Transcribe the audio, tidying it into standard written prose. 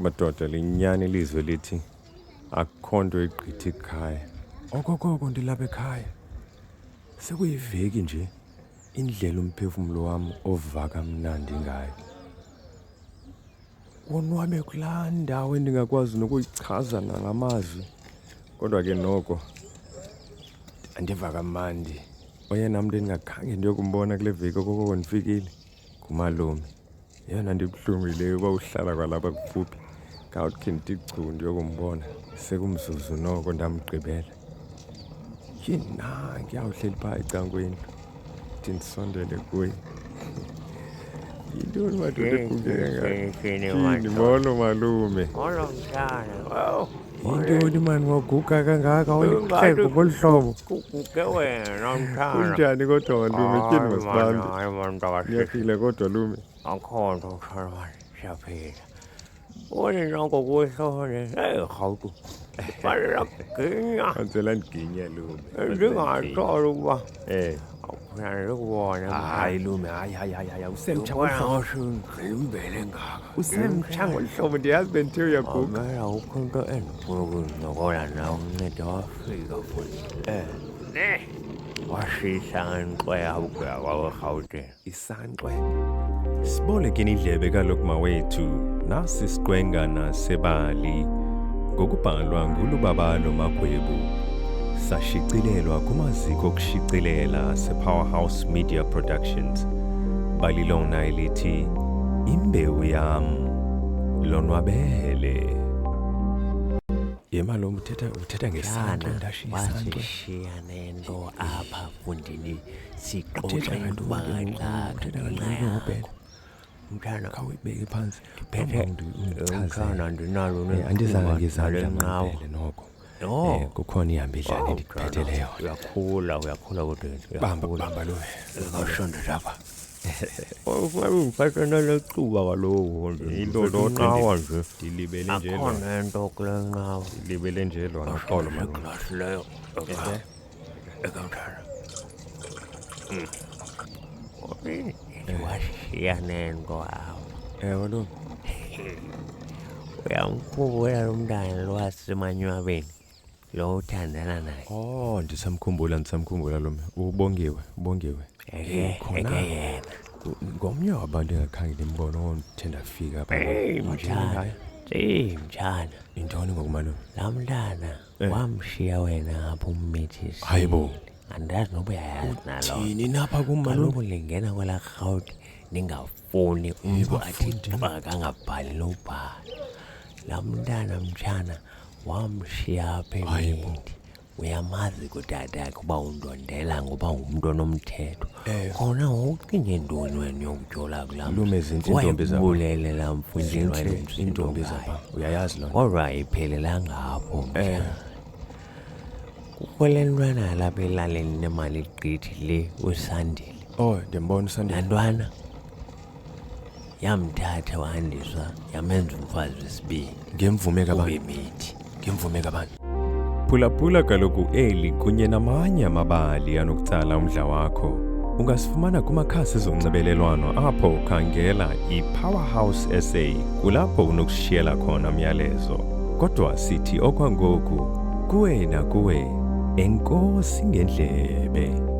Madoda linyani ilizwe lithi akukho nto egqitha ekhaya. Okokoko ndilapha ekhaya. Sekuyiveki nje indlela umphefumulo wami ovaka mnandi ngayo. Wonwabe kulaa ndawo endingakwazi nokuyichaza nangamazwi. Kodwa ke noko andiva kamandi. Oyena muntu endingakhange ndiyokumbona kule veki okoko ndifikile ngumalume. Yena ndibuhlungileyo uba uhlala kwalapha kufuphi. Ngawuthi khe ndithi chu ndiyokumbona. Sekumzuzu noko ndamgqibela. Yinanki yawuhleli phaa ecangweni. Ndithi ndisondele kuye. Yintoni madoda ephungeke molo malume. Molo mtshana. Yintoni mani waguga kangaka ulihleko ngolu hlobo? Kuguge wena mtshana. Kunjani kodwa malume tyeni masibambe? Hayi mntakahle. Niyaphila kodwa lume. Akho nto mtshana mani siyaphila. Uli noko kuhlole. Rhawutu. Fanele ginya. Anzela ndiginya lume. Ndingaxola ukuba awufuna ndikubone. Hayi lume hayi usemtsha Wena ngosimbele ngaka. usemtsha ngolu hlobo ndiyazi bendithe uyaguga. Mela ukho into endifuna ukuncokola nawe uncede wafika futhi. Washisa ngenxweya ukuya kwaweRhawutini. Isanqwe. Sibolekeni indlebe kaloku mawethu. Nasi siqwengana sebali. Ngokubhalwa ngulubabalo Magwebu. Sashicilelwa kumaziko okushicelela sePowerhouse Media Productions. Balilona elithi imbewu yam lonwabele. Yemalo uthetha ngesanqwe ndashisa isanqwe. Wasishiya nento apha fundini sixoxa into bakaxaka. Mntana Khawuyibeke phansi. phethe mntana ndinalo Andizange ngizale nqawo. noko. No. Kukhona ihamba idlala endiphethe leyo. Uyakhula kodwa. Bamba lo. Ngashonda lapha. Ufuna ungiphathe nalecuba kaloku Yilo nqawa nje. Dilibele nje lo. Akhona into kule nqawa. Dilibele nje lo noxolo malume. Iglasi leyo. Ekamthana. Washiya nento apha. Lo. Uyamkhumbula lo mntana lo wasemanywabeni lo uthandana naye. Ndisamkhumbula lo. Ubongiwe. Eke yena. Ngomnye wabantu engakhange ndimbone onithe ndafika apha. Mtshana. Intoni ngokumalume? Laa mntana wamshiya wena apha ummithisi. Hayibo. Andazi noba uyayazi nalo. Thini napha kumalume? Kaloku lingena kwelaa Rhawuti ningafuni umntu athi kangabhali nobhala. Laa mntana mtshana wamshiya apha emithi. Uyamazi kutata yakhe uba undondela ngoba ngumntu onomthetho. Khona ngokucinge ntoni wena yokujola kulaa Lume zintle intombi zapha. wayebulele laa mfundini Intombi zapha. Uyayazi lona? Kodwa ayiphelelanga apho mtshana. Kukho le ntwana lapha elalini nemali igqithi le uSandile. Ndiyambona uSandile. Lantwana yamthatha wahandiswa yamenza umfazi wesibini. Ngemvume kabani? Ubemithi. Ngemvume kabani? Phulaphula kaloku eli kunye namanye amabali anokutsala umdla wakho. Ungasifumana kumakhasi zonxibelelwano apho khangela iPowerhouse SA kulapho unokushiyela khona umyalezo. Kodwa sithi okwangoku kuwe nakuwe enkosi ngendlebe.